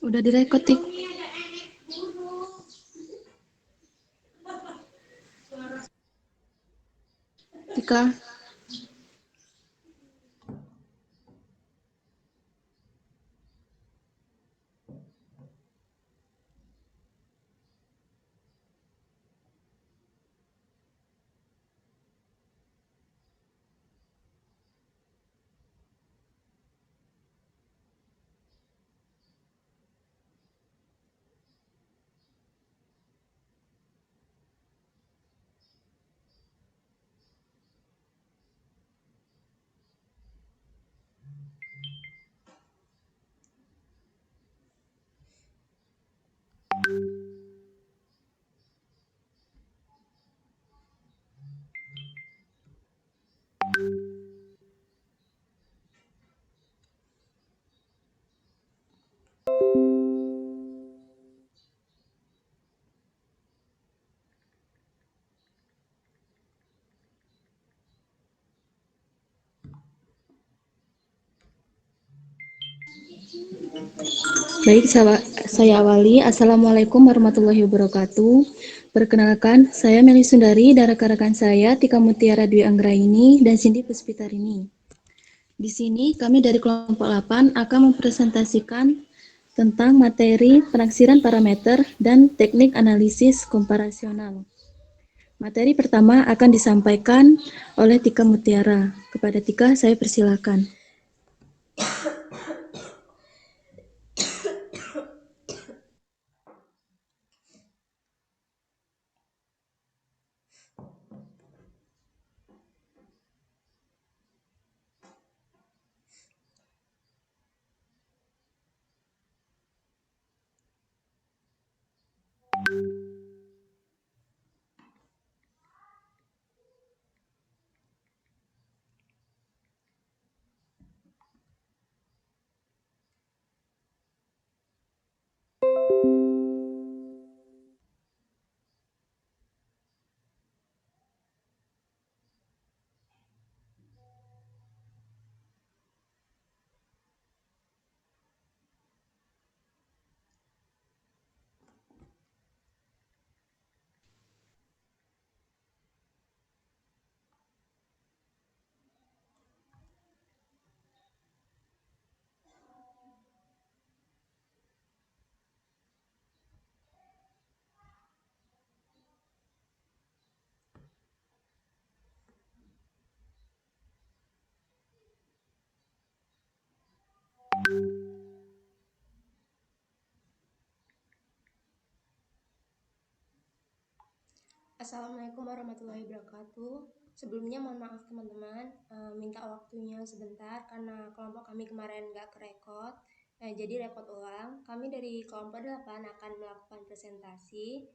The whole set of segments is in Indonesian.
Udah direkod, Tik. Tika. Baik, saya awali. Assalamualaikum warahmatullahi wabarakatuh. Perkenalkan, saya Meli Sundari dan rekan-rekan saya Tika Mutiara Dwi Anggraini dan Cindy Puspitarini. Di sini kami dari kelompok 8 akan mempresentasikan tentang materi penaksiran parameter dan teknik analisis komparasional. Materi pertama akan disampaikan oleh Tika Mutiara. Kepada Tika, saya persilakan. Assalamualaikum warahmatullahi wabarakatuh. Sebelumnya mohon maaf teman-teman, minta waktunya sebentar karena kelompok kami kemarin nggak kerekod. Jadi rekod ulang. Kami dari kelompok 8 akan melakukan presentasi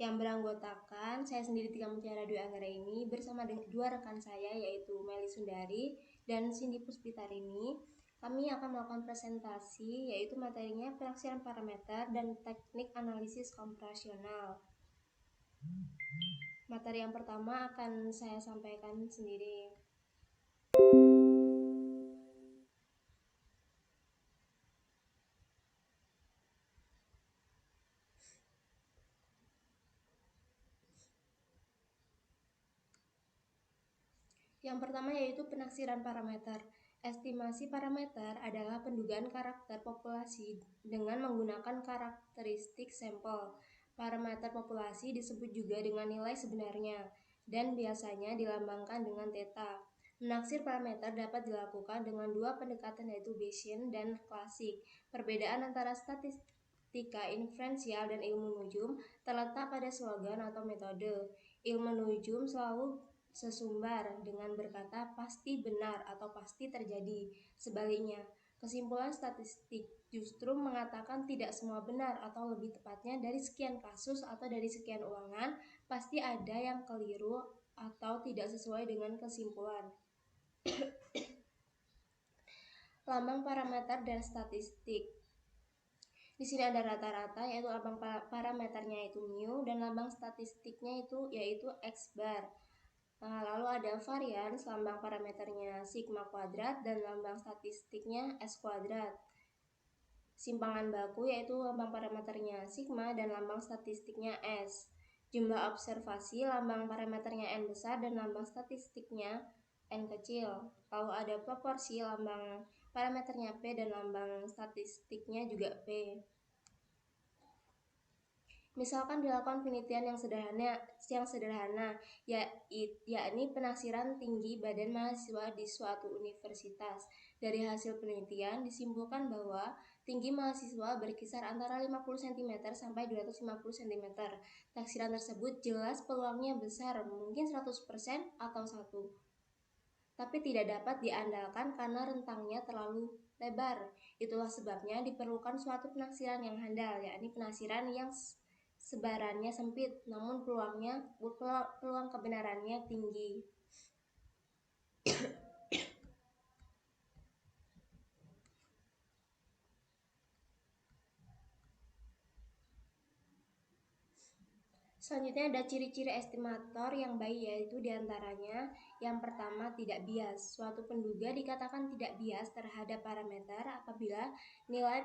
yang beranggotakan saya sendiri Tika Mutiara Dwi Anggraini bersama dengan dua rekan saya yaitu Meli Sundari dan Cindy Puspitarini. Kami akan melakukan presentasi yaitu materinya penaksiran parameter dan teknik analisis komparasional. Materi yang pertama akan saya sampaikan sendiri. Yang pertama yaitu penaksiran parameter. Estimasi parameter adalah pendugaan karakter populasi dengan menggunakan karakteristik sampel. Parameter populasi disebut juga dengan nilai sebenarnya dan biasanya dilambangkan dengan theta. Menaksir parameter dapat dilakukan dengan dua pendekatan yaitu Bayesian dan klasik. Perbedaan antara statistika inferensial dan ilmu nujum terletak pada slogan atau metode. Ilmu nujum selalu sesumbar dengan berkata pasti benar atau pasti terjadi. Sebaliknya, kesimpulan statistik justru mengatakan tidak semua benar atau lebih tepatnya dari sekian kasus atau dari sekian ulangan pasti ada yang keliru atau tidak sesuai dengan kesimpulan. Lambang parameter dan statistik. Di sini ada rata-rata yaitu lambang parameternya itu mu dan lambang statistiknya itu yaitu X bar. Lalu ada varians, lambang parameternya sigma kuadrat dan lambang statistiknya S kuadrat. Simpangan baku yaitu lambang parameternya sigma dan lambang statistiknya S. Jumlah observasi, lambang parameternya N besar dan lambang statistiknya N kecil. Lalu ada proporsi, lambang parameternya P dan lambang statistiknya juga P. Misalkan dilakukan penelitian yang sederhana yakni penaksiran tinggi badan mahasiswa di suatu universitas. Dari hasil penelitian disimpulkan bahwa tinggi mahasiswa berkisar antara 50 cm sampai 250 cm. Taksiran tersebut jelas peluangnya besar, mungkin 100% atau 1. Tapi tidak dapat diandalkan karena rentangnya terlalu lebar. Itulah sebabnya diperlukan suatu penaksiran yang handal, yakni penaksiran yang sebarannya sempit, namun peluang kebenarannya tinggi. Selanjutnya ada ciri-ciri estimator yang baik, yaitu diantaranya yang pertama tidak bias. Suatu penduga dikatakan tidak bias terhadap parameter apabila nilai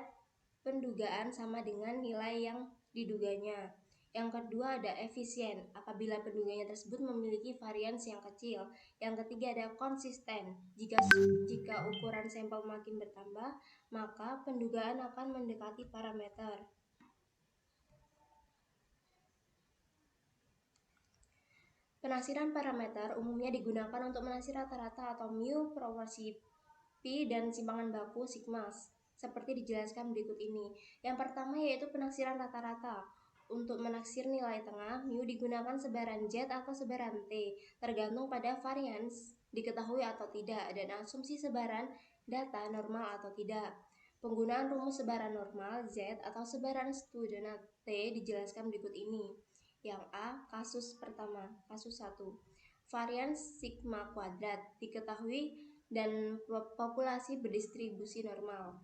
pendugaan sama dengan nilai yang diduganya. Yang kedua ada efisien apabila penduganya tersebut memiliki varians yang kecil. Yang ketiga ada konsisten. Jika ukuran sampel makin bertambah, maka pendugaan akan mendekati parameter. Penaksiran parameter umumnya digunakan untuk menaksir rata-rata atau mu, proporsi pi, dan simpangan baku sigma, seperti dijelaskan berikut ini. Yang pertama yaitu penaksiran rata-rata. Untuk menaksir nilai tengah, mu digunakan sebaran Z atau sebaran T, tergantung pada varians diketahui atau tidak, dan asumsi sebaran data normal atau tidak. Penggunaan rumus sebaran normal Z atau sebaran student T dijelaskan berikut ini. Yang A, kasus pertama, kasus 1. Varians sigma kuadrat diketahui dan populasi berdistribusi normal.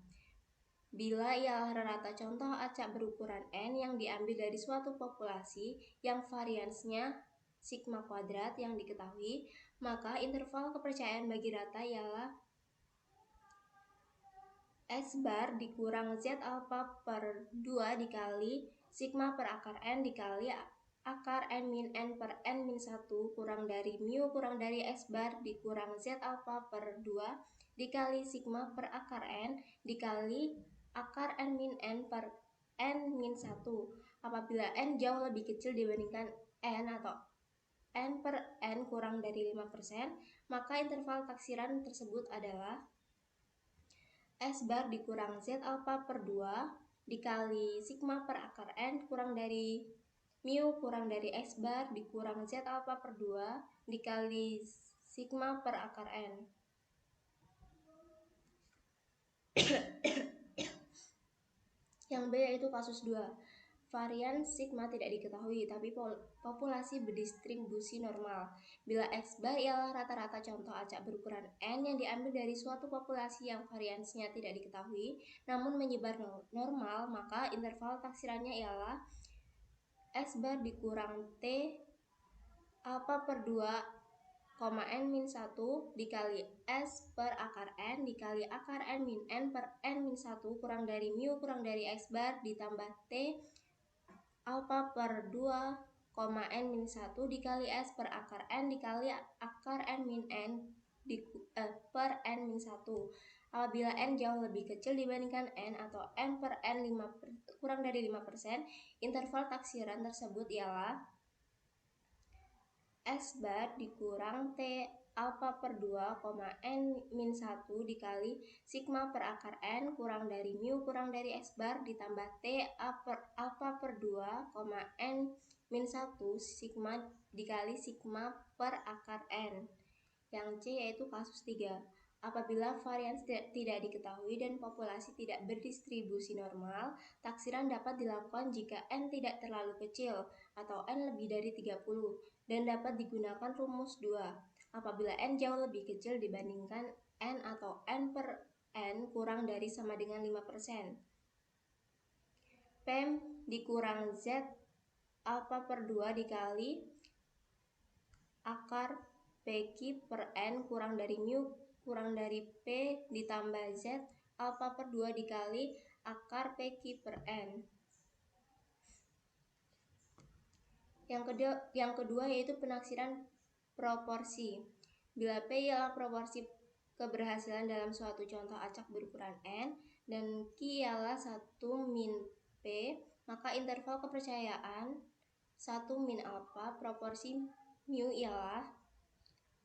Bila ialah rata contoh acak berukuran N yang diambil dari suatu populasi yang variansnya sigma kuadrat yang diketahui, maka interval kepercayaan bagi rata ialah S bar dikurang Z alpha per 2 dikali sigma per akar N dikali akar N min N per N min 1 kurang dari mu kurang dari X bar dikurang Z alpha per 2 dikali sigma per akar N dikali akar N min N per N min 1. Apabila N jauh lebih kecil dibandingkan N atau N per N kurang dari 5%, maka interval taksiran tersebut adalah S bar dikurang Z alpha per 2 dikali sigma per akar N kurang dari mu kurang dari X bar dikurang Z alpha per 2 dikali sigma per akar N. Yang B yaitu kasus 2. Varian sigma tidak diketahui, tapi populasi berdistribusi normal. Bila X bar ialah rata-rata contoh acak berukuran N yang diambil dari suatu populasi yang variansnya tidak diketahui, namun menyebar normal, maka interval taksirannya ialah S bar dikurang T alpha per 2, N min 1 dikali S per akar N dikali akar N min N per N min 1 kurang dari mu kurang dari X bar ditambah T alpha per 2, N-1 dikali S per akar N dikali akar N min N per N-1. Apabila N jauh lebih kecil dibandingkan N atau N per N kurang dari 5%, interval taksiran tersebut ialah S bar dikurang T alfa per 2, N-1 dikali sigma per akar N kurang dari mu kurang dari X bar ditambah T alfa per 2, N-1 sigma dikali sigma per akar N. Yang C yaitu kasus 3. Apabila varian tidak diketahui dan populasi tidak berdistribusi normal, taksiran dapat dilakukan jika N tidak terlalu kecil atau N lebih dari 30 dan dapat digunakan rumus 2. Apabila N jauh lebih kecil dibandingkan N atau N per N kurang dari sama dengan 5%. P dikurang Z alfa per 2 dikali akar PQ per N kurang dari mu kurang dari P ditambah Z alfa per 2 dikali akar PQ per N. Yang kedua yaitu penaksiran proporsi. Bila P ialah proporsi keberhasilan dalam suatu contoh acak berukuran N dan Q ialah 1 min P, maka interval kepercayaan 1 min alfa proporsi mu ialah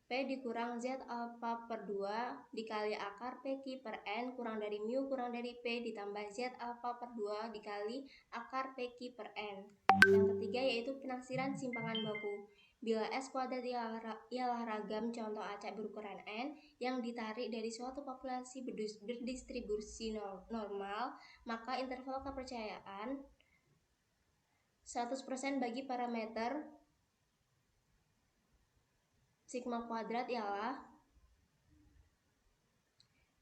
P dikurang Z alfa per 2 dikali akar PQ per N kurang dari mu kurang dari P ditambah Z alfa per 2 dikali akar PQ per N. Yang ketiga yaitu penaksiran simpangan baku. Bila S kuadrat ialah ragam contoh acak berukuran N yang ditarik dari suatu populasi berdistribusi normal, maka interval kepercayaan 100% bagi parameter sigma kuadrat ialah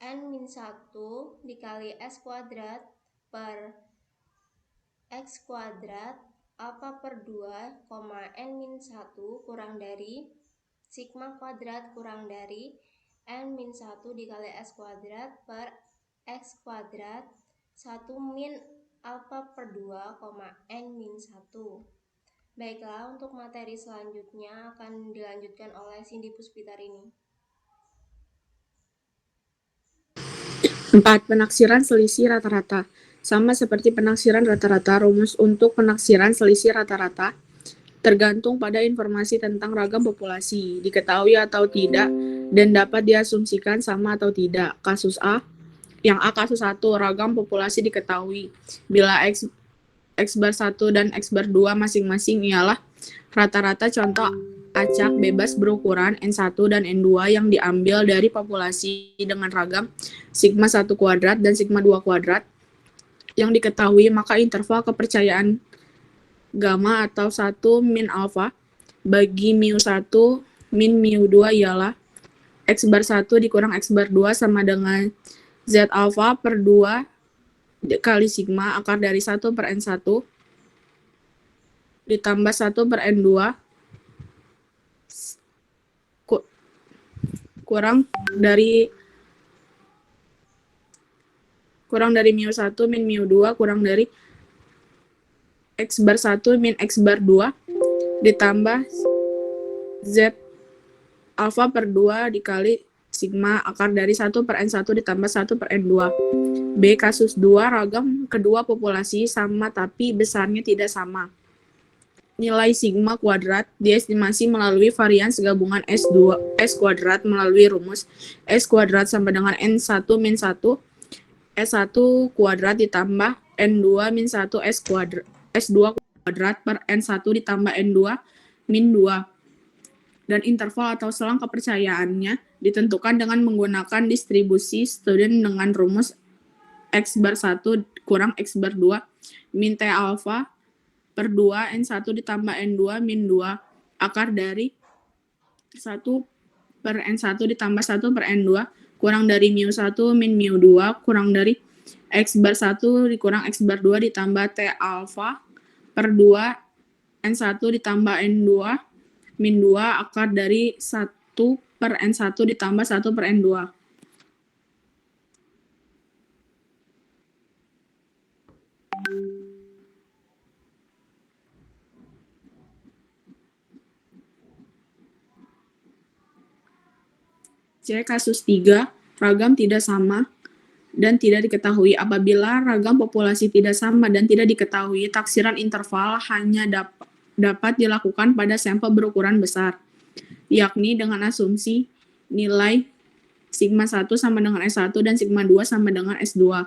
N-1 dikali S kuadrat per X kuadrat alfa per 2, N-1 kurang dari sigma kuadrat kurang dari N-1 dikali S kuadrat per X kuadrat 1 min alfa per 2, N-1. Baiklah, untuk materi selanjutnya akan dilanjutkan oleh Cindy Puspitarini. 4. Penaksiran selisih rata-rata. Sama seperti penaksiran rata-rata, rumus untuk penaksiran selisih rata-rata tergantung pada informasi tentang ragam populasi, diketahui atau tidak, dan dapat diasumsikan sama atau tidak. Kasus A. Yang A kasus 1, ragam populasi diketahui. Bila X bar 1 dan X bar 2 masing-masing ialah rata-rata contoh acak bebas berukuran N1 dan N2 yang diambil dari populasi dengan ragam sigma 1 kuadrat dan sigma 2 kuadrat yang diketahui, maka interval kepercayaan gamma atau 1 min alpha bagi mu 1 min mu 2 ialah X bar 1 dikurang X bar 2 sama dengan Z alpha per 2 kali sigma akar dari 1 per N1 ditambah 1 per N2 kurang dari mu 1 min mu 2 kurang dari X bar 1 min X bar 2 ditambah Z alpha per 2 dikali sigma akar dari 1 per N1 ditambah 1 per N2. B. Kasus 2, ragam kedua populasi sama tapi besarnya tidak sama. Nilai sigma kuadrat diestimasi melalui varians gabungan S kuadrat melalui rumus S kuadrat sama dengan N1 min 1 S1 kuadrat ditambah N2 min 1 S2 kuadrat per N1 ditambah N2 min 2. Dan interval atau selang kepercayaannya ditentukan dengan menggunakan distribusi student dengan rumus X bar 1 kurang X bar 2 min T alpha per 2 N1 ditambah N2 min 2 akar dari 1 per N1 ditambah 1 per N2 kurang dari mu 1 min mu 2 kurang dari X bar 1 dikurang X bar 2 ditambah T alpha per 2 N1 ditambah N2 min 2 akar dari 1 per N1 ditambah 1 per N2. C. Kasus 3, ragam tidak sama dan tidak diketahui. Apabila ragam populasi tidak sama dan tidak diketahui, taksiran interval hanya dapat dilakukan pada sampel berukuran besar, yakni dengan asumsi nilai sigma 1 sama dengan S1 dan sigma 2 sama dengan S2.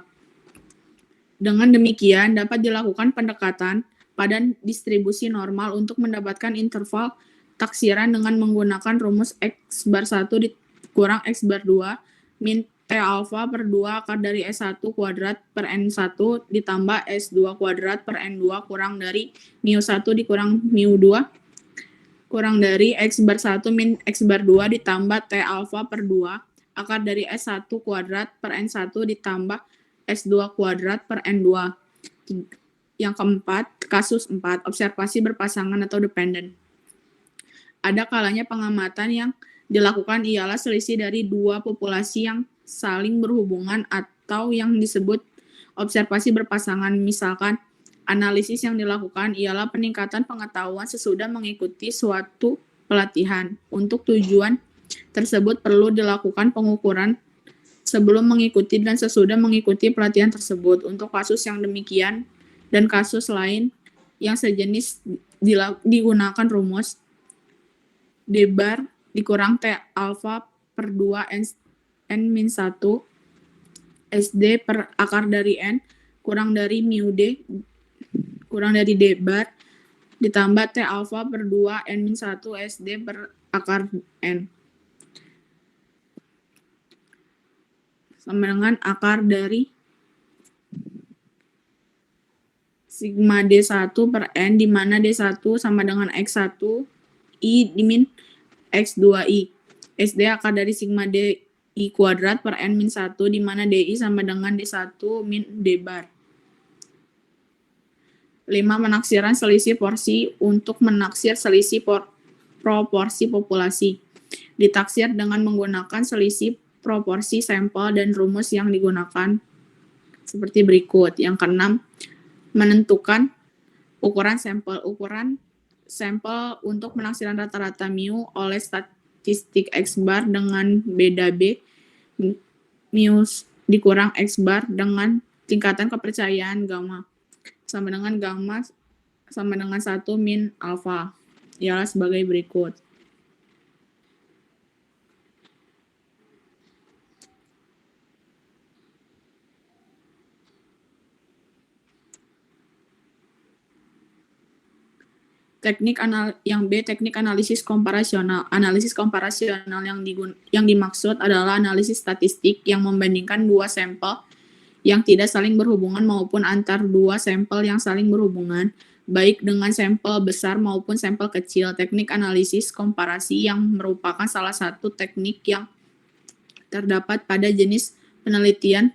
Dengan demikian, dapat dilakukan pendekatan pada distribusi normal untuk mendapatkan interval taksiran dengan menggunakan rumus X bar 1 dikurang X bar 2 min T alfa per 2 akar dari S1 kuadrat per N1 ditambah S2 kuadrat per N2 kurang dari mu1 dikurang mu2 kurang dari X bar 1 min X bar 2 ditambah T alfa per 2 akar dari S1 kuadrat per N1 ditambah S2 kuadrat per N2. Yang keempat, kasus 4, observasi berpasangan atau dependen. Ada kalanya pengamatan yang dilakukan ialah selisih dari dua populasi yang saling berhubungan atau yang disebut observasi berpasangan. Misalkan, analisis yang dilakukan ialah peningkatan pengetahuan sesudah mengikuti suatu pelatihan. Untuk tujuan tersebut perlu dilakukan pengukuran sebelum mengikuti dan sesudah mengikuti pelatihan tersebut. Untuk kasus yang demikian dan kasus lain yang sejenis digunakan rumus D bar dikurang T alfa per 2 N-1 SD per akar dari N kurang dari mu D kurang dari D bar ditambah T alfa per 2 N-1 SD per akar N sama dengan akar dari sigma D1 per N, di mana D1 sama dengan X1 I dimin X2I. SD akar dari sigma DI kuadrat per N min 1, di mana DI sama dengan D1 min D bar. 5. Menaksiran selisih porsi untuk menaksir selisih proporsi populasi. Ditaksir dengan menggunakan selisih proporsi sampel dan rumus yang digunakan seperti berikut. Yang keenam, menentukan ukuran sampel. Ukuran sampel untuk penaksiran rata-rata mu oleh statistik X bar dengan beda B, mu dikurang X bar dengan tingkatan kepercayaan gamma sama dengan 1 min alfa. Ialah sebagai berikut. Teknik analisis komparasional. Analisis komparasional yang dimaksud adalah analisis statistik yang membandingkan dua sampel yang tidak saling berhubungan maupun antar dua sampel yang saling berhubungan, baik dengan sampel besar maupun sampel kecil. Teknik analisis komparasi yang merupakan salah satu teknik yang terdapat pada jenis penelitian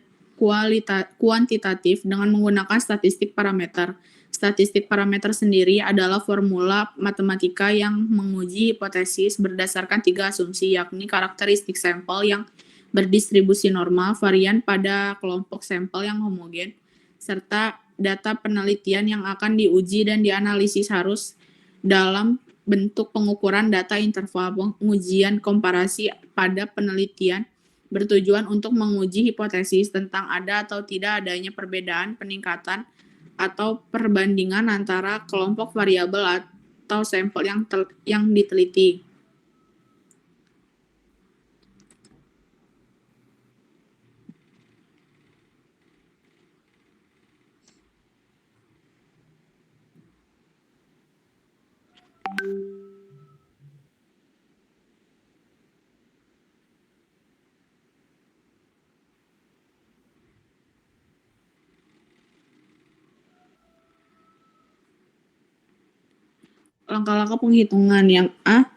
kuantitatif dengan menggunakan statistik parameter. Statistik parameter sendiri adalah formula matematika yang menguji hipotesis berdasarkan 3 asumsi, yakni karakteristik sampel yang berdistribusi normal, varian pada kelompok sampel yang homogen, serta data penelitian yang akan diuji dan dianalisis harus dalam bentuk pengukuran data interval. Pengujian komparasi pada penelitian bertujuan untuk menguji hipotesis tentang ada atau tidak adanya perbedaan, peningkatan, atau perbandingan antara kelompok variabel atau sampel yang diteliti. Langkah-langkah penghitungan. Yang A,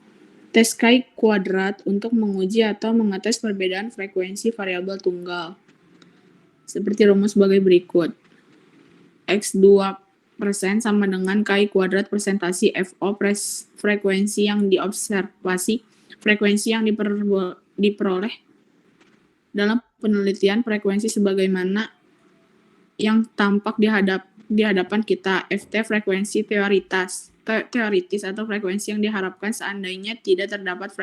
tes chi-kuadrat untuk menguji atau mengetes perbedaan frekuensi variabel tunggal. Seperti rumus sebagai berikut. X2% sama dengan chi-kuadrat persentasi FO frekuensi yang diobservasi, frekuensi yang diperoleh dalam penelitian, frekuensi sebagaimana yang tampak di hadapan kita. FT frekuensi teoritis atau frekuensi yang diharapkan seandainya tidak terdapat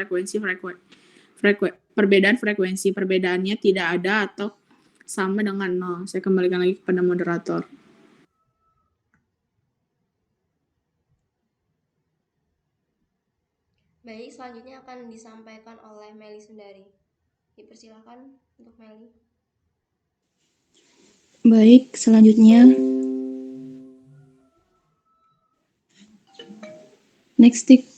perbedaan frekuensi. Perbedaannya tidak ada atau sama dengan 0. Saya kembalikan lagi kepada moderator. Baik, selanjutnya akan disampaikan oleh Meli Sundari. Dipersilakan untuk Meli. Baik, selanjutnya. Next tick.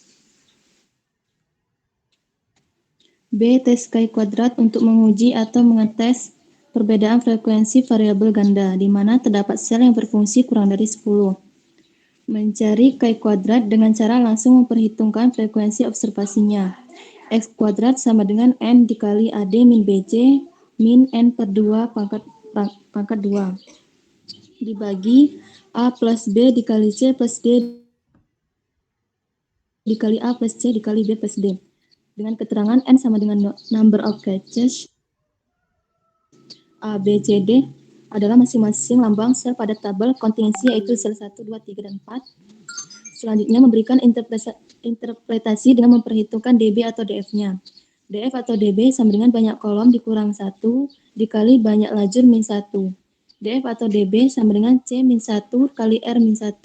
B. Tes chi kuadrat untuk menguji atau mengetes perbedaan frekuensi variabel ganda, di mana terdapat sel yang berfungsi kurang dari 10. Mencari chi kuadrat dengan cara langsung memperhitungkan frekuensi observasinya. X kuadrat sama dengan N dikali AD min BC min N per 2 pangkat 2. Dibagi A plus B dikali C plus D dikali A plus C dikali B plus D. Dengan keterangan N sama dengan number of catches A, B, C, D adalah masing-masing lambang sel pada tabel kontingensi, yaitu sel 1, 2, 3, dan 4. Selanjutnya memberikan interpretasi dengan memperhitungkan DB atau DF-nya. DF atau DB sama dengan banyak kolom dikurang 1 dikali banyak lajur min 1. DF atau DB sama dengan C min 1 kali R min 1.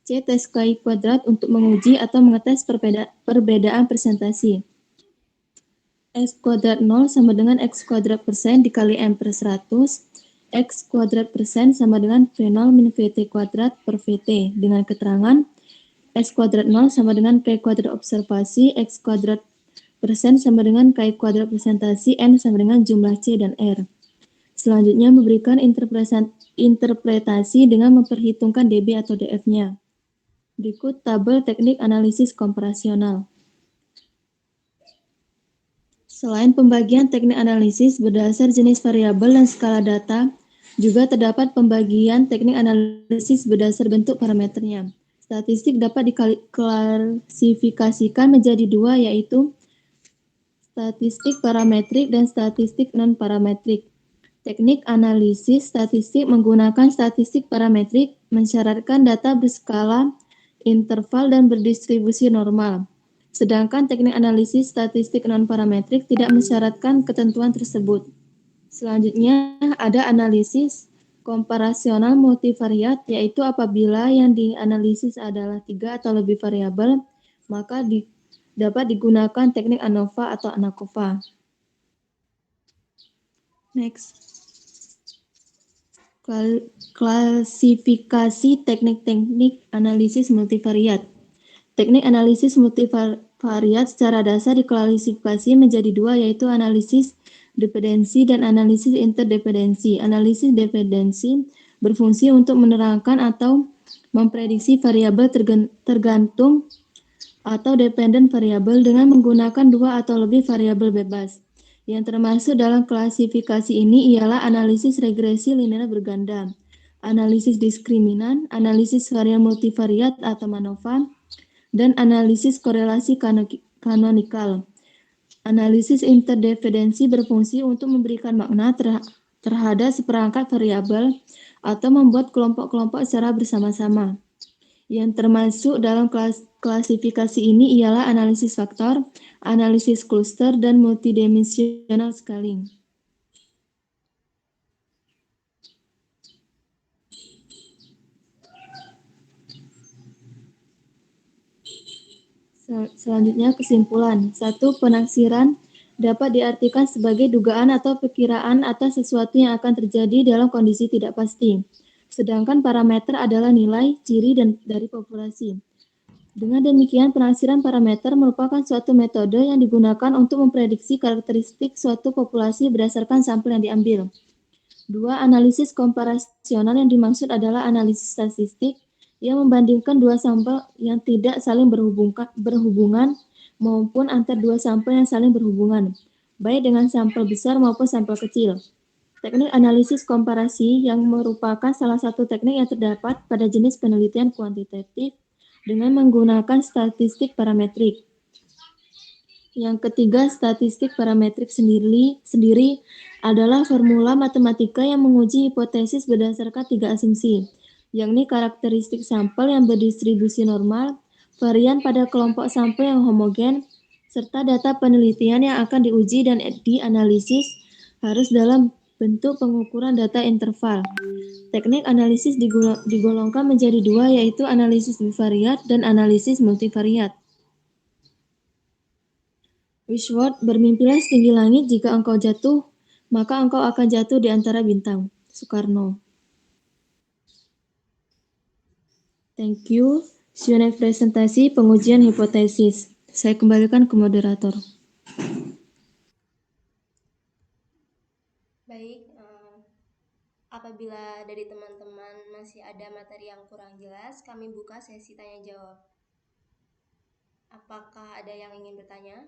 C tes chi kuadrat untuk menguji atau mengetes perbedaan presentasi. X kuadrat 0 sama dengan X kuadrat persen dikali M per 100. X kuadrat persen sama dengan V0 min VT kuadrat per VT. Dengan keterangan X kuadrat 0 sama dengan K kuadrat observasi, X kuadrat persen sama dengan K kuadrat presentasi, N sama dengan jumlah C dan R. Selanjutnya memberikan interpretasi dengan memperhitungkan DB atau DF-nya. Berikut tabel teknik analisis komparasional. Selain pembagian teknik analisis berdasar jenis variabel dan skala data, juga terdapat pembagian teknik analisis berdasar bentuk parameternya. Statistik dapat diklasifikasikan menjadi dua, yaitu statistik parametrik dan statistik non-parametrik. Teknik analisis statistik menggunakan statistik parametrik mensyaratkan data berskala, interval, dan berdistribusi normal. Sedangkan teknik analisis statistik non-parametrik tidak mensyaratkan ketentuan tersebut. Selanjutnya ada analisis komparasional multivariat, yaitu apabila yang dianalisis adalah 3 atau lebih variabel, maka dapat digunakan teknik ANOVA atau ANACOVA. Next. Klasifikasi teknik-teknik analisis multivariat. Teknik analisis multivariat secara dasar diklasifikasi menjadi dua, yaitu analisis dependensi dan analisis interdependensi. Analisis dependensi berfungsi untuk menerangkan atau memprediksi variabel tergantung atau dependen variabel dengan menggunakan dua atau lebih variabel bebas. Yang termasuk dalam klasifikasi ini ialah analisis regresi linear berganda, analisis diskriminan, analisis varian multivariat atau MANOVA, dan analisis korelasi kanonikal. Analisis interdependensi berfungsi untuk memberikan makna terhadap seperangkat variabel atau membuat kelompok-kelompok secara bersama-sama. Yang termasuk dalam klasifikasi ini ialah analisis faktor, analisis cluster, dan multidimensional scaling. Selanjutnya kesimpulan. 1. Penaksiran dapat diartikan sebagai dugaan atau perkiraan atas sesuatu yang akan terjadi dalam kondisi tidak pasti. Sedangkan parameter adalah nilai, ciri, dari populasi. Dengan demikian, penaksiran parameter merupakan suatu metode yang digunakan untuk memprediksi karakteristik suatu populasi berdasarkan sampel yang diambil. 2. Analisis komparasional yang dimaksud adalah analisis statistik yang membandingkan dua sampel yang tidak saling berhubungan maupun antar dua sampel yang saling berhubungan, baik dengan sampel besar maupun sampel kecil. Teknik analisis komparasi yang merupakan salah satu teknik yang terdapat pada jenis penelitian kuantitatif dengan menggunakan statistik parametrik. Yang ketiga, statistik parametrik sendiri adalah formula matematika yang menguji hipotesis berdasarkan 3 asumsi, yakni karakteristik sampel yang berdistribusi normal, varian pada kelompok sampel yang homogen, serta data penelitian yang akan diuji dan dianalisis harus dalam bentuk pengukuran data interval. Teknik analisis digolongkan menjadi dua, yaitu analisis bivariat dan analisis multivariat. Wishword, bermimpilah setinggi langit, jika engkau jatuh, maka engkau akan jatuh di antara bintang. Soekarno. Thank you. Q&A presentasi pengujian hipotesis. Saya kembalikan ke moderator. Baik, apabila dari teman-teman masih ada materi yang kurang jelas, kami buka sesi tanya jawab. Apakah ada yang ingin bertanya?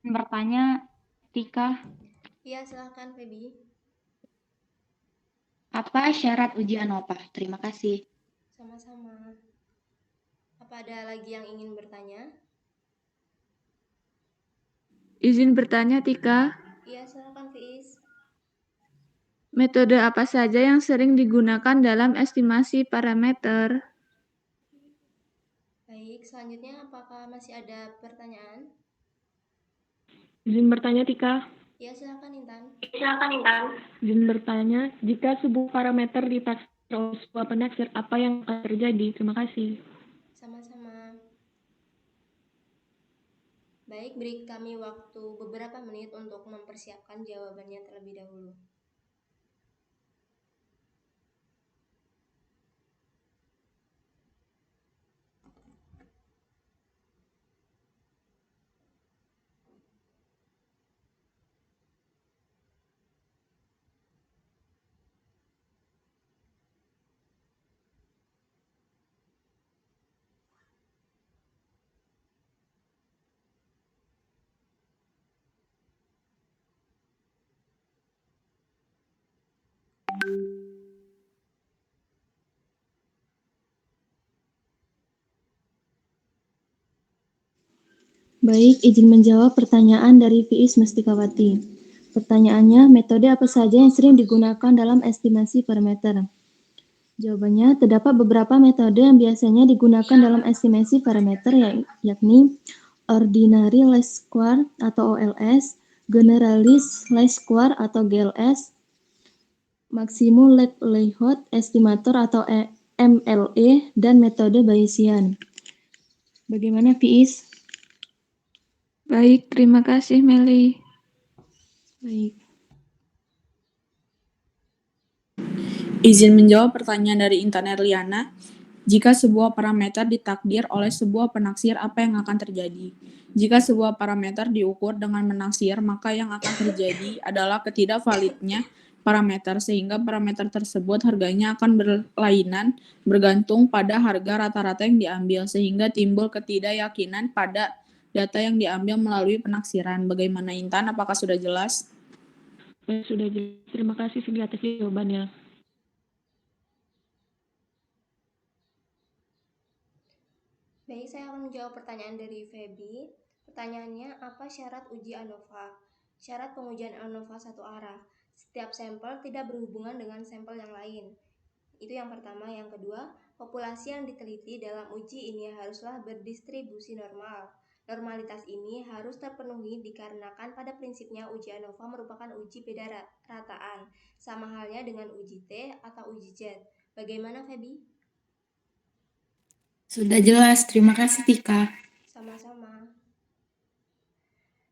Bertanya, Tika, Iya, silahkan Feby. apa syarat uji ANOVA? Terima kasih. Sama-sama. Apa ada lagi yang ingin bertanya? Izin bertanya, Tika. Iya, silahkan Fiis. Metode apa saja yang sering digunakan dalam estimasi parameter? Baik, selanjutnya apakah masih ada pertanyaan? Izin bertanya, Tika. Iya, silahkan Intan. Izin bertanya, jika sebuah parameter ditaksir oleh sebuah penaksir, apa yang akan terjadi? Terima kasih. Sama-sama. Baik, beri kami waktu beberapa menit untuk mempersiapkan jawabannya terlebih dahulu. Baik, izin menjawab pertanyaan dari Fiis Mustikawati. Pertanyaannya, metode apa saja yang sering digunakan dalam estimasi parameter? Jawabannya, terdapat beberapa metode yang biasanya digunakan dalam estimasi parameter, yakni Ordinary Least Square atau OLS, Generalized Least Square atau GLS, Maximum Likelihood Estimator atau MLE, dan metode Bayesian. Bagaimana, Fiis? Baik, terima kasih, Meli. Baik. Izin menjawab pertanyaan dari Intan Erliana. Jika sebuah parameter ditakdir oleh sebuah penaksir, apa yang akan terjadi? Jika sebuah parameter diukur dengan menaksir, maka yang akan terjadi adalah ketidakvalidnya parameter, sehingga parameter tersebut harganya akan berlainan bergantung pada harga rata-rata yang diambil, sehingga timbul ketidakyakinan pada data yang diambil melalui penaksiran. Bagaimana Intan? Apakah sudah jelas? Sudah jelas. Terima kasih Cindy atas jawabannya. Baik, saya akan menjawab pertanyaan dari Feby. Pertanyaannya, apa syarat uji ANOVA? Syarat pengujian ANOVA satu arah. Setiap sampel tidak berhubungan dengan sampel yang lain. Itu yang pertama. Yang kedua, populasi yang diteliti dalam uji ini haruslah berdistribusi normal. Normalitas ini harus terpenuhi dikarenakan pada prinsipnya uji ANOVA merupakan uji beda rataan, sama halnya dengan uji T atau uji Z. Bagaimana, Feby? Sudah jelas, terima kasih Tika. Sama-sama.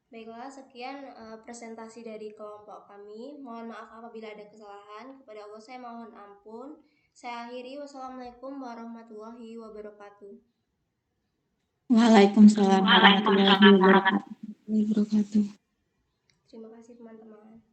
Baiklah, sekian presentasi dari kelompok kami. Mohon maaf apabila ada kesalahan. Kepada Allah saya mohon ampun. Saya akhiri. Wassalamualaikum warahmatullahi wabarakatuh. Waalaikumsalam warahmatullahi wabarakatuh. Terima kasih teman-teman.